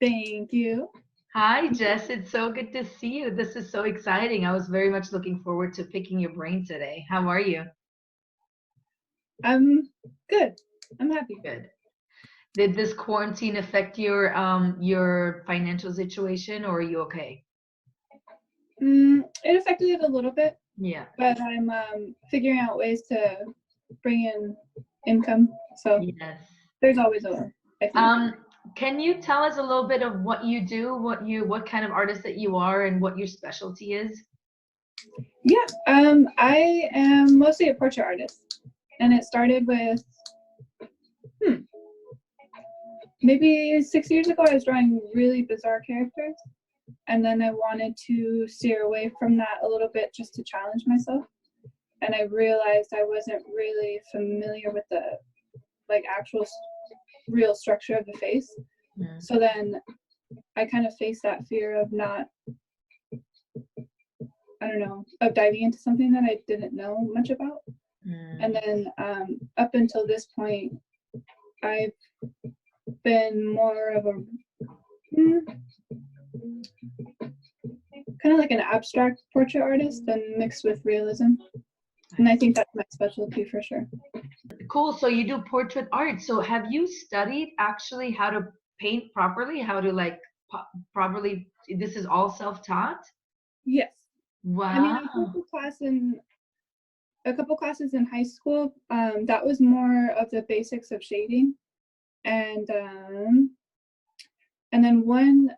Thank you. Hi, Jess. It's so good to see you. This is so exciting. I was very much looking forward to picking your brain today. How are you? I'm good. I'm happy. Good. Did this quarantine affect your financial situation, or are you okay? It affected it a little bit, Yeah. but I'm figuring out ways to bring in income. So Yes. there's always a way, I think. Um, can you tell us a little bit of what you do, what kind of artist that you are, and what your specialty is? Yeah. I am mostly a portrait artist, and it started with maybe 6 years ago. I was drawing really bizarre characters, and then I wanted to steer away from that a little bit just to challenge myself. And I realized I wasn't really familiar with the actual real structure of the face. Mm, So then I kind of faced that fear of not, I don't know, of diving into something that I didn't know much about. And mm. then up until this point, I've been more of a kind of like an abstract portrait artist and mixed with realism. And I think that's my specialty for sure. Cool. So you do portrait art. So have you studied actually how to paint properly? How to like properly? This is all self-taught? Yes. I mean, I took Wow. a couple classes in high school. That was more of the basics of shading, and then one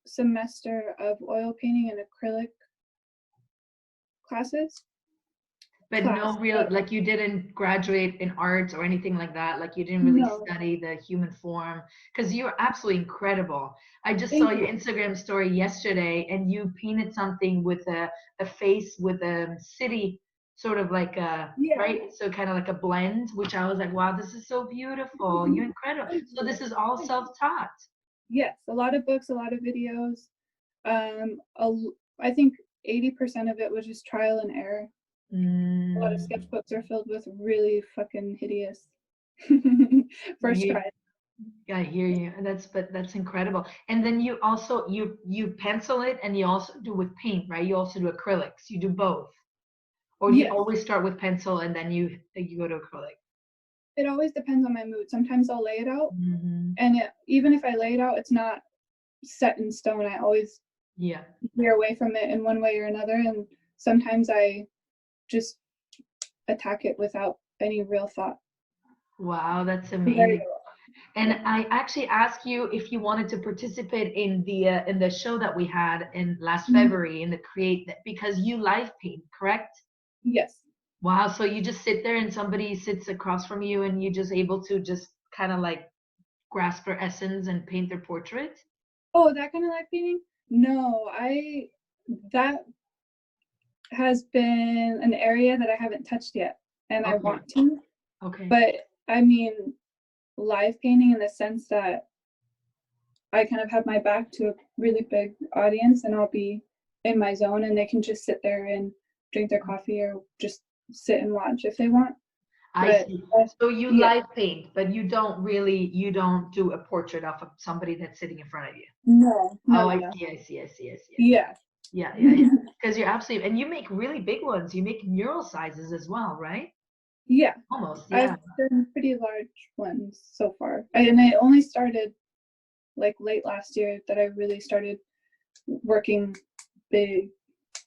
semester of oil painting and acrylic classes. But no real, like you didn't graduate in arts or anything like that. Like you didn't really No, study the human form because you're absolutely incredible. I just saw thank your you. Instagram story yesterday and you painted something with a face with a city sort of like a, Yeah, right? So kind of like a blend, which I was like, wow, this is so beautiful. You're incredible. thank So you. this is all Thank you. self-taught. Yes, a lot of books, a lot of videos. I think 80% of it was just trial and error. A lot of Mm, sketchbooks are filled with really fucking hideous first you, try. I hear you. And that's incredible. And then you also you pencil it and you also do with paint, right? You also do acrylics. You do both. Or do you Yes, always start with pencil and then you go to acrylic? it always depends on my mood. Sometimes I'll lay it out, Hmm. and even if I lay it out, it's not set in stone. I always Yeah. veer away from it in one way or another, and sometimes I just attack it without any real thought. Wow, that's Very amazing. And yeah. I actually asked you if you wanted to participate in the show that we had in last Mhm. February in the Create that because you live paint, correct? Yes. Wow, so you just sit there and somebody sits across from you and you just able to just kind of like grasp their essence and paint their portrait? Oh, that kind of light painting? No, that has been an area that I haven't touched yet, and I Okay. want to. Okay. But I mean, live painting in the sense that I kind of have my back to a really big audience and I'll be in my zone and they can just sit there and drink their coffee or just sit and watch if they want. I But see. So you yeah, live paint, but you don't do a portrait of somebody that's sitting in front of you. no, no, Oh, no, I no. see, I see, I see, I see, I see. Yeah. Yeah, yeah, yeah. Because you're absolutely, and you make really big ones. You make mural sizes as well, right? Yeah. Almost, I've yeah. done pretty large ones so far. And I only started like late last year that I really started working big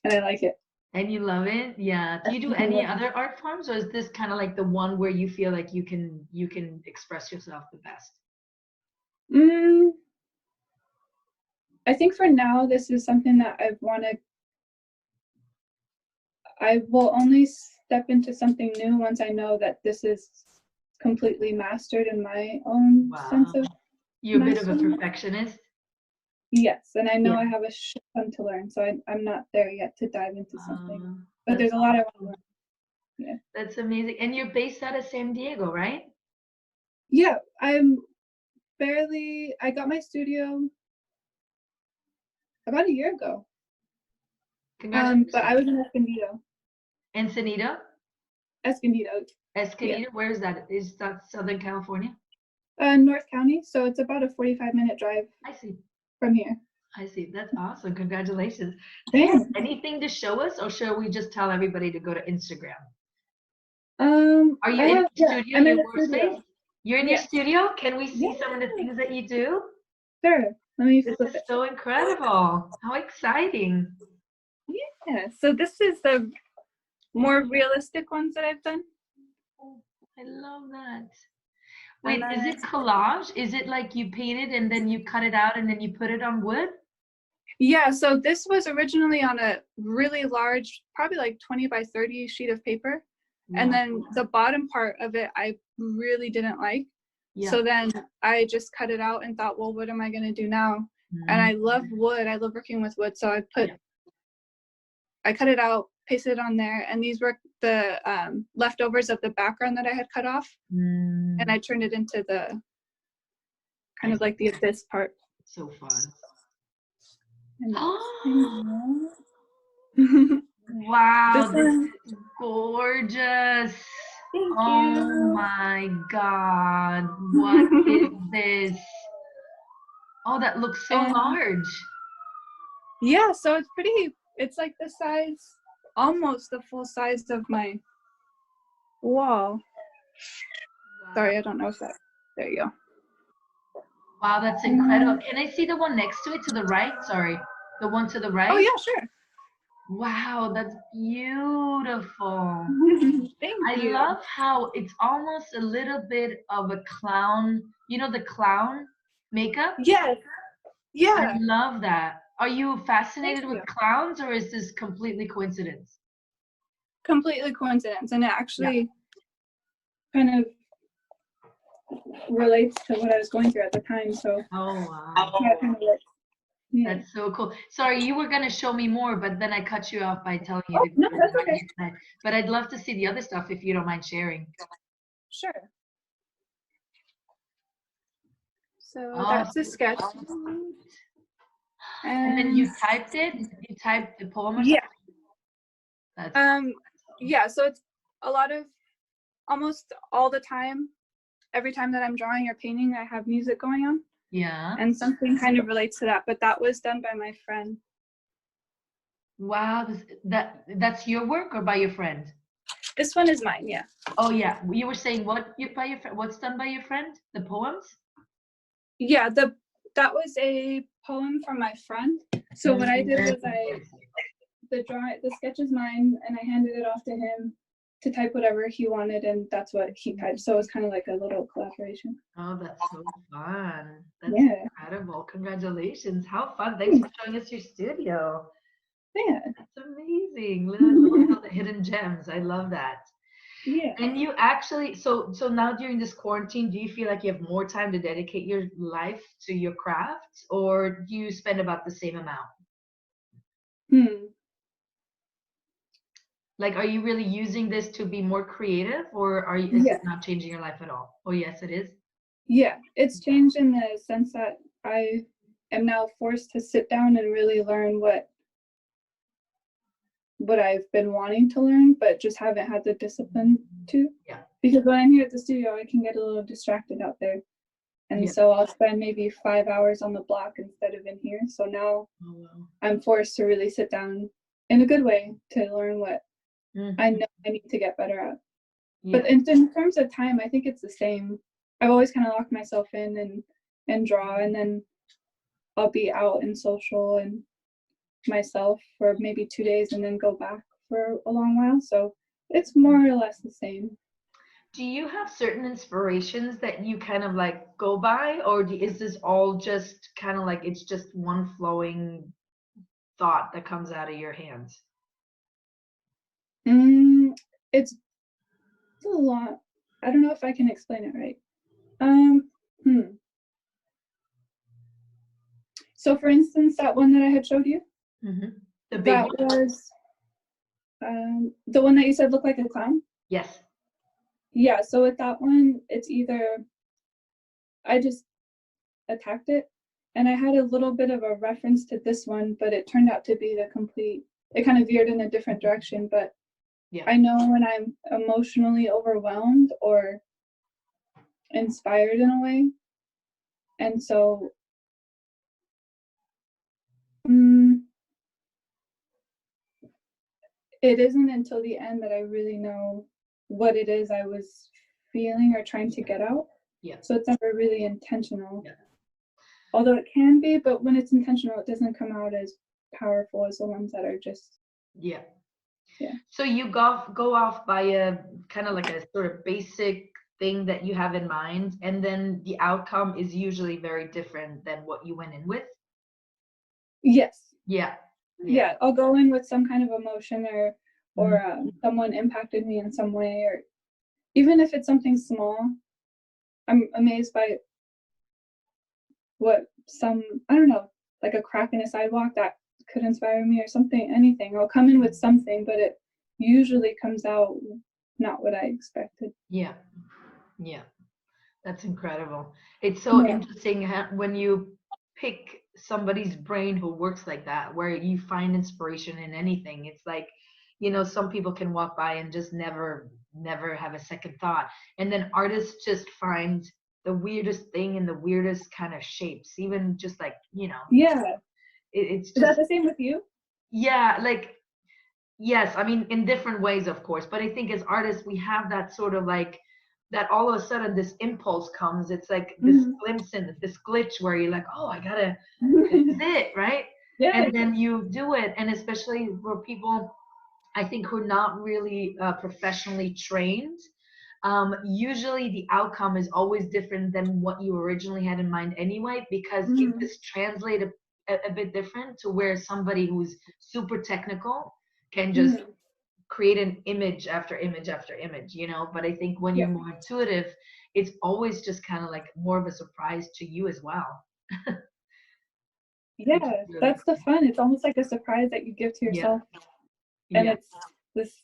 and I like it. And you love it? Yeah. Do you do any other art forms, or is this kind of like the one where you feel like you can express yourself the best? Mm, I think for now, this is something that I will only step into something new once I know that this is completely mastered in my own sense Wow. of You're a bit of a mastering. perfectionist? Yes, and I know Yeah. I have a shit ton to learn, so I'm not there yet to dive into something. But That's there's a lot I want to learn. Yeah. that's amazing. And you're based out of San Diego, right? Yeah, I got my studio about a year ago. But I Congratulations. was in Escondido. Ensenada? Escondido. Yeah. Escondido? Where is that? Is that Southern California? North County, so it's about a 45-minute drive I see. from here. I see. That's awesome. Congratulations. Do you have Thanks. anything to show us, or should we just tell everybody to go to Instagram? Are you I in have, your yeah, studio, I'm in your the workspace? studio. You're in your Yes. studio? Can we see Yeah. some of the things that you do? Sure. Let me This flip is it. so incredible. How exciting. Yeah. So this is the more realistic ones that I've done. I love that. And Wait, is then, it collage? Is it like you paint it and then you cut it out and then you put it on wood? yeah, so this was originally on a really large, probably like 20 by 30 sheet of paper. And Wow. then the bottom part of it, I really didn't like. Yeah. So then I just cut it out and thought, well, what am I going to do now? And I love wood. I love working with wood. So I cut it out, pasted it on there. And these were the leftovers of the background that I had cut off. And I turned it into the kind of like the abyss part. So fun. Wow, this is gorgeous. Thank Oh you. my God. What is this? Oh, that looks so large. Yeah, so it's pretty, it's like the size, almost the full size of my wall. Wow. Sorry, I don't know if that, there you go. Wow, that's incredible. Can I see the one next to it, to the right? Sorry, the one to the right? Oh, yeah, sure. Wow, that's beautiful. Thank you. I love how it's almost a little bit of a clown, you know, the clown makeup? Yes. Yeah. I love that. Are you fascinated with clowns, or is this completely coincidence? Completely coincidence. And it actually kind of relates to what I was going through at the time. So, oh, wow. Yeah. That's so cool. Sorry, you were going to show me more, but then I cut you off by telling you to go No, to that's the okay. website. But I'd love to see the other stuff if you don't mind sharing. Sure. So that's a sketch. And then you typed it? You typed the poem or something? Yeah, so it's a lot of, almost all the time, every time that I'm drawing or painting, I have music going on. Yeah. And something kind of relates to that, but that was done by my friend. Wow, that's your work or by your friend? This one is mine, yeah. Oh yeah, you were saying what by your friend? What's done by your friend? The poems? Yeah, that was a poem from my friend. So what I did was the sketch is mine, and I handed it off to him to type whatever he wanted, and that's what he typed. So it was kind of like a little collaboration. Oh, that's so fun. That's incredible. Congratulations. How fun. Thanks for showing us your studio. Yeah. That's amazing. Look at all the hidden gems. I love that. Yeah. And you actually, so now during this quarantine, do you feel like you have more time to dedicate your life to your craft, or do you spend about the same amount? Like, are you really using this to be more creative, or is it not changing your life at all? Oh, yes, it is. Yeah, it's changed in the sense that I am now forced to sit down and really learn what I've been wanting to learn, but just haven't had the discipline to. Yeah. Because when I'm here at the studio, I can get a little distracted out there. And so I'll spend maybe 5 hours on the block instead of in here. So now I'm forced to really sit down in a good way to learn what I know I need to get better at. But in terms of time, I think it's the same. I've always kind of locked myself in and draw, and then I'll be out and social and myself for maybe 2 days and then go back for a long while. So it's more or less the same. Do you have certain inspirations that you kind of like go by, or is this all just kind of like it's just one flowing thought that comes out of your hands? It's a lot. I don't know if I can explain it right. So for instance, that one that I had showed you, that was the one that you said looked like a clown? Yes. Yeah, so with that one, it's either I just attacked it, and I had a little bit of a reference to this one, but it turned out to be it kind of veered in a different direction. But I know when I'm emotionally overwhelmed or inspired in a way. And so it isn't until the end that I really know what it is I was feeling or trying to get out. Yeah. So it's never really intentional. Yeah. Although it can be, but when it's intentional, it doesn't come out as powerful as the ones that are just. Yeah. Yeah. So you go off by a kind of like a sort of basic thing that you have in mind, and then the outcome is usually very different than what you went in with. Yes. Yeah. Yeah. I'll go in with some kind of emotion or someone impacted me in some way, or even if it's something small, I'm amazed by what I don't know, like a crack in a sidewalk that could inspire me or something, anything. I'll come in with something, but it usually comes out not what I expected. Yeah. Yeah. That's incredible. It's so interesting when you pick somebody's brain who works like that, where you find inspiration in anything. It's like, some people can walk by and just never have a second thought. And then artists just find the weirdest thing in the weirdest kind of shapes, even just like, Yeah. It's just. Is that the same with you? Yeah, like, yes, I mean, in different ways, of course. But I think as artists, we have that sort of like, that all of a sudden this impulse comes. It's like this glimpse in this glitch where you're like, oh, I gotta, this is it, right? Yeah. And then you do it. And especially for people, I think, who are not really professionally trained, usually the outcome is always different than what you originally had in mind anyway, because it is translated a bit different to where somebody who's super technical can just create an image after image after image, but I think when you're more intuitive, it's always just kind of like more of a surprise to you as well. Yeah, really that's cool. The fun. It's almost like a surprise that you give to yourself. And it's this,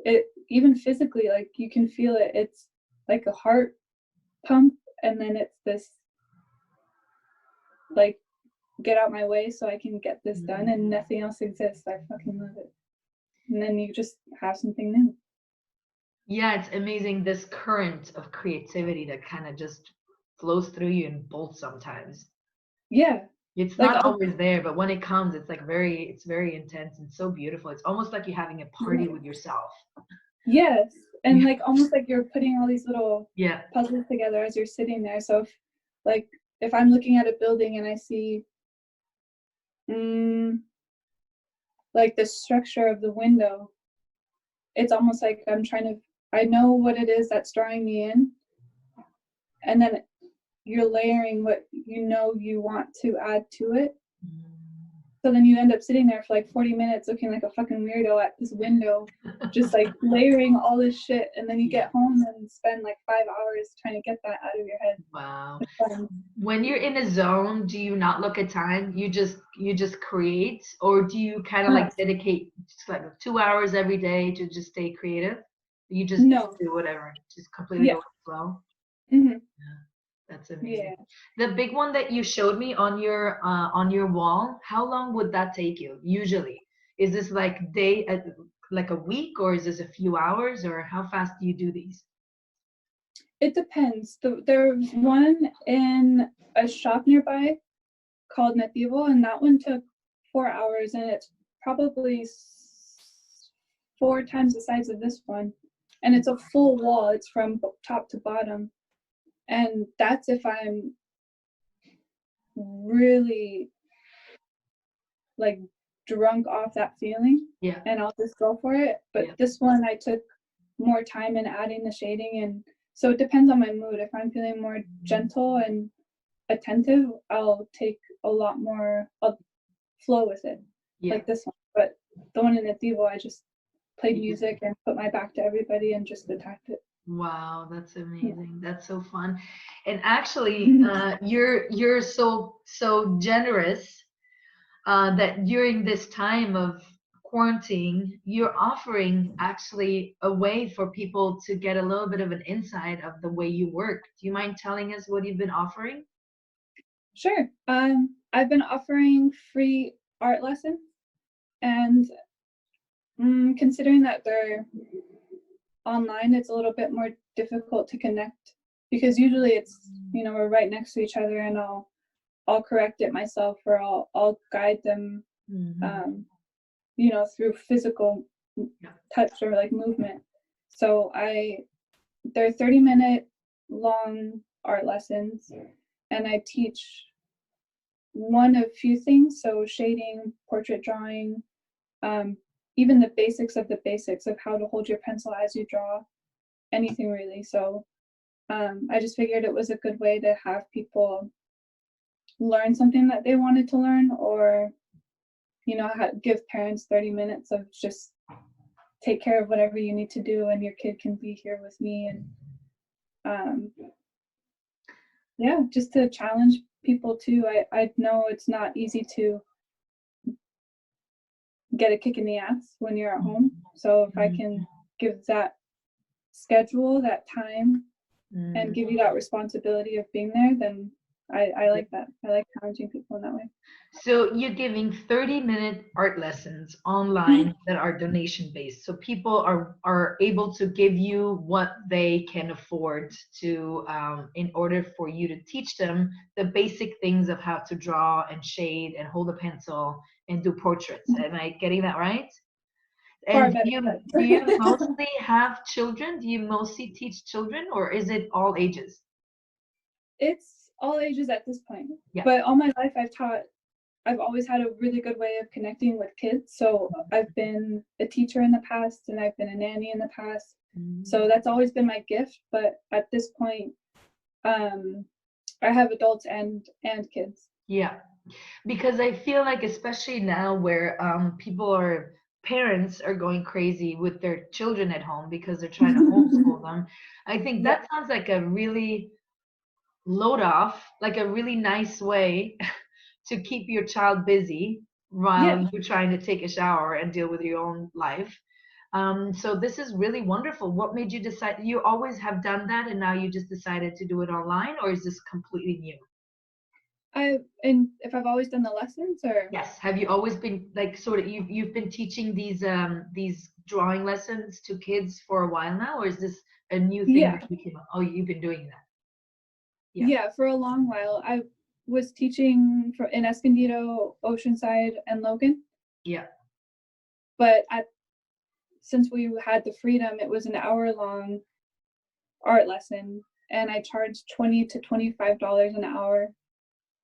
it even physically, like you can feel it. It's like a heart pump, and then it's this like, get out my way so I can get this done, and nothing else exists. I fucking love it. And then you just have something new. Yeah, it's amazing, this current of creativity that kind of just flows through you in bolts sometimes. Yeah. It's like, not always there, but when it comes, it's like it's very intense and so beautiful. It's almost like you're having a party with yourself. Yes. And like almost like you're putting all these little puzzles together as you're sitting there. So if I'm looking at a building and I see like the structure of the window, it's almost like I know what it is that's drawing me in, and then you're layering what you want to add to it. So then you end up sitting there for like 40 minutes looking like a fucking weirdo at this window, just like layering all this shit. And then you get home and spend like 5 hours trying to get that out of your head. Wow. When you're in a zone, do you not look at time? You just create, or do you kind of like dedicate just like 2 hours every day to just stay creative? You just do whatever, just completely go with the flow. Yeah. That's amazing. Yeah. The big one that you showed me on your wall, how long would that take you usually? Is this like like a week, or is this a few hours, or how fast do you do these? It depends. There's one in a shop nearby called Nativo, and that one took 4 hours, and it's probably 4 times the size of this one. And it's a full wall. It's from top to bottom. And that's if I'm really like drunk off that feeling, and I'll just go for it. But this one, I took more time in adding the shading, and so it depends on my mood. If I'm feeling more gentle and attentive, I'll take a lot more, I'll flow with it, like this one. But the one in Nativo, I just played music and put my back to everybody and just attacked it. Wow, that's amazing. That's so fun. And actually, you're so generous that during this time of quarantine, you're offering actually a way for people to get a little bit of an insight of the way you work. Do you mind telling us what you've been offering? Sure. I've been offering free art lessons, and considering that they're online, it's a little bit more difficult to connect because usually it's, you know, we're right next to each other, and I'll correct it myself, or I'll guide them, you know, through physical touch or like movement. So they're 30-minute long art lessons, and I teach one of few things. So shading, portrait drawing, even the basics of how to hold your pencil as you draw, anything really. So I just figured it was a good way to have people learn something that they wanted to learn, or, you know, give parents 30 minutes of just take care of whatever you need to do, and your kid can be here with me. And yeah, just to challenge people too. I know it's not easy to get a kick in the ass when you're at home. So if I can give that schedule, that time, and give you that responsibility of being there, then I like that. I like challenging people in that way. So you're giving 30-minute art lessons online that are donation based. So people are able to give you what they can afford to, in order for you to teach them the basic things of how to draw and shade and hold a pencil and do portraits. Am I getting that right? And do you mostly have children? Do you mostly teach children, or is it all ages? It's all ages at this point. Yeah. But all my life I've always had a really good way of connecting with kids. So I've been a teacher in the past, and I've been a nanny in the past. So that's always been my gift. But at this point, I have adults and kids. Yeah, because I feel like, especially now where parents are going crazy with their children at home because they're trying to homeschool them. I think that sounds like a really like a really nice way to keep your child busy while you're trying to take a shower and deal with your own life. So this is really wonderful. What made you decide? You always have done that, and now you just decided to do it online, or is this completely new? And if I've always done the lessons, or yes, have you always been like sort of you've been teaching these drawing lessons to kids for a while now, or is this a new thing that you came up? Oh, you've been doing that. Yeah, for a long while. I was teaching in Escondido, Oceanside, and Logan. Yeah. But since we had the freedom, it was an hour-long art lesson, and I charged $20 to $25 an hour.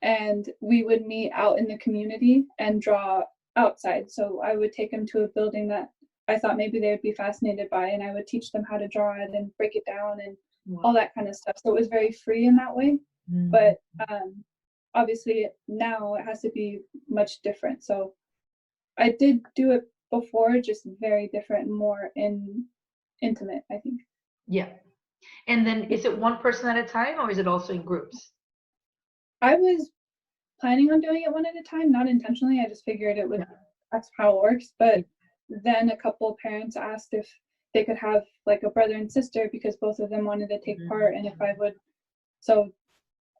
And we would meet out in the community and draw outside. So I would take them to a building that I thought maybe they would be fascinated by, and I would teach them how to draw it and break it down and all that kind of stuff. So it was very free in that way. But obviously now it has to be much different. So I did do it before, just very different, more intimate, I think. Yeah. And then is it one person at a time, or is it also in groups? I was planning on doing it one at a time, not intentionally. I just figured it would, that's how it works. But then a couple of parents asked if they could have like a brother and sister, because both of them wanted to take part, and if I would. So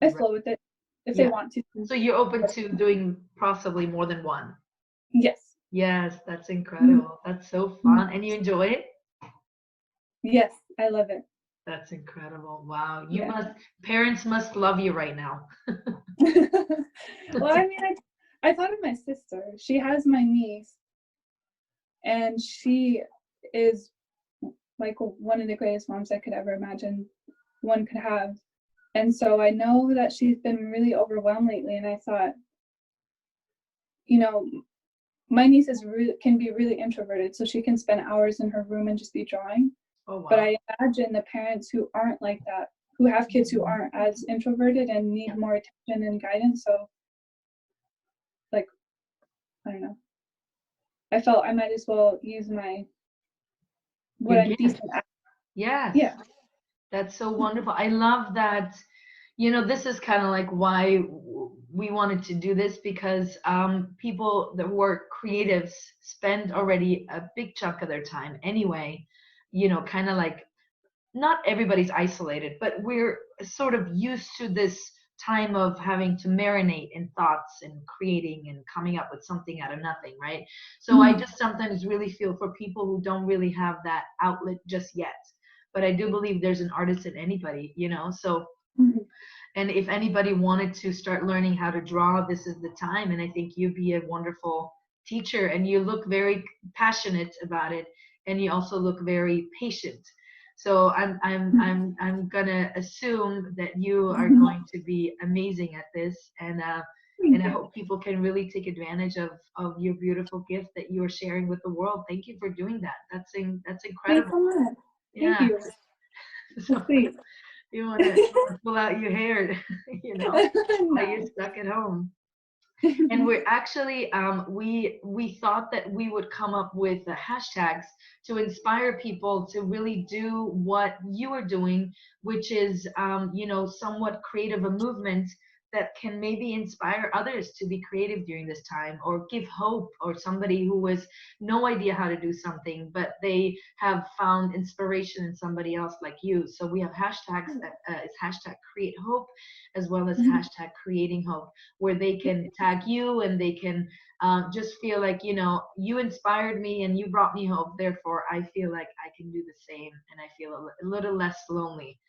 I flow with it if they want to. So you're open to doing possibly more than one? Yes. Yes, that's incredible. That's so fun. And you enjoy it? Yes, I love it. That's incredible. Wow. Parents must love you right now. Well, I mean, I thought of my sister. She has my niece, and she is like one of the greatest moms I could ever imagine one could have. And so I know that she's been really overwhelmed lately, and I thought, you know, my niece can be really introverted, so she can spend hours in her room and just be drawing. Oh, wow. But I imagine the parents who aren't like that, who have kids who aren't as introverted and need more attention and guidance. So, like, I don't know. I felt I might as well use what I'm decent at. Yes. Yeah. That's so wonderful. I love that. This is kind of like why we wanted to do this, because people that work creatives spend already a big chunk of their time anyway, kind of like, not everybody's isolated, but we're sort of used to this time of having to marinate in thoughts and creating and coming up with something out of nothing, right? So I just sometimes really feel for people who don't really have that outlet just yet. but I do believe there's an artist in anybody, you know. So Mhm. and if anybody wanted to start learning how to draw, this is the time. And I think you'd be a wonderful teacher, and you look very passionate about it, and you also look very patient. So I'm gonna assume that you are going to be amazing at this, and Thank I you. hope people can really take advantage of your beautiful gift that you are sharing with the world. Thank you for doing that. That's Thanks incredible. so much. Thank Yeah. you. So That's sweet. you want to pull out your hair, you know, while you're No. stuck at home. And we're actually we thought that we would come up with the hashtags to inspire people to really do what you are doing, which is you know, somewhat creative a movement that can maybe inspire others to be creative during this time, or give hope, or somebody who has no idea how to do something but they have found inspiration in somebody else like you. So we have hashtags that is hashtag create hope, as well as hashtag creating hope, where they can tag you, and they can just feel like, you know, you inspired me and you brought me hope, therefore I feel like I can do the same, and I feel a little less lonely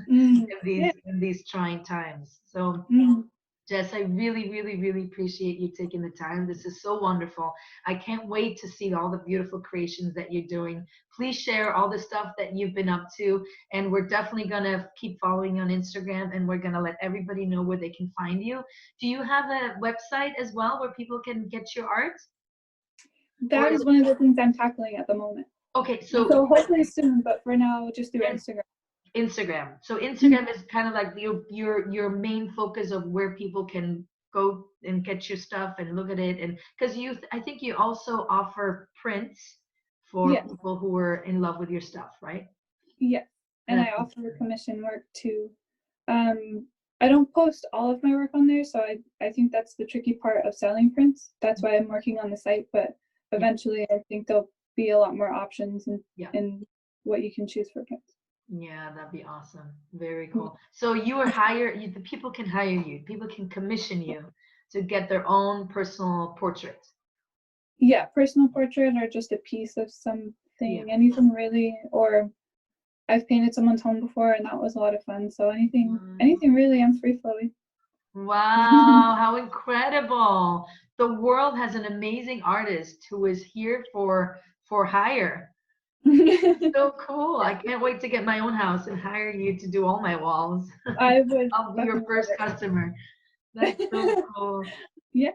Yeah. in these trying times. So Jess, I really, really, really appreciate you taking the time. This is so wonderful. I can't wait to see all the beautiful creations that you're doing. Please share all the stuff that you've been up to. And we're definitely going to keep following you on Instagram, and we're going to let everybody know where they can find you. Do you have a website as well where people can get your art? That is one of the things I'm tackling at the moment. Okay, So hopefully soon, but for now, just through Instagram. Instagram. So Instagram is kind of like your main focus of where people can go and get your stuff and look at it. And because I think you also offer prints for Yes. people who are in love with your stuff, right? Yes. And I offer commission work too. I don't post all of my work on there, so I think that's the tricky part of selling prints. That's why I'm working on the site, but eventually I think there'll be a lot more options in what you can choose for prints. Yeah, that'd be awesome. Very cool. So you are hired, the people can hire you, people can commission you to get their own personal portrait. Yeah, personal portrait or just a piece of something, anything really, or I've painted someone's home before and that was a lot of fun. So anything really, I'm free flowing. Wow, how incredible. The world has an amazing artist who is here for hire. So cool. I can't wait to get my own house and hire you to do all my walls. I would I'll be your first customer. That's so cool. Yeah.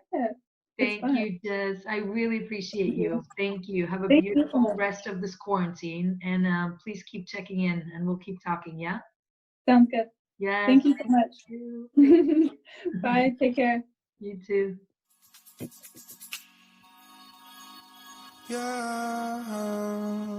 Thank you, Jess. I really appreciate you. Thank you. Have a Thank you so beautiful much. rest of this quarantine, and please keep checking in, and we'll keep talking. Yeah. Sounds good. Yes. Thank you so much. You. Bye. Take care. You too. Yeah.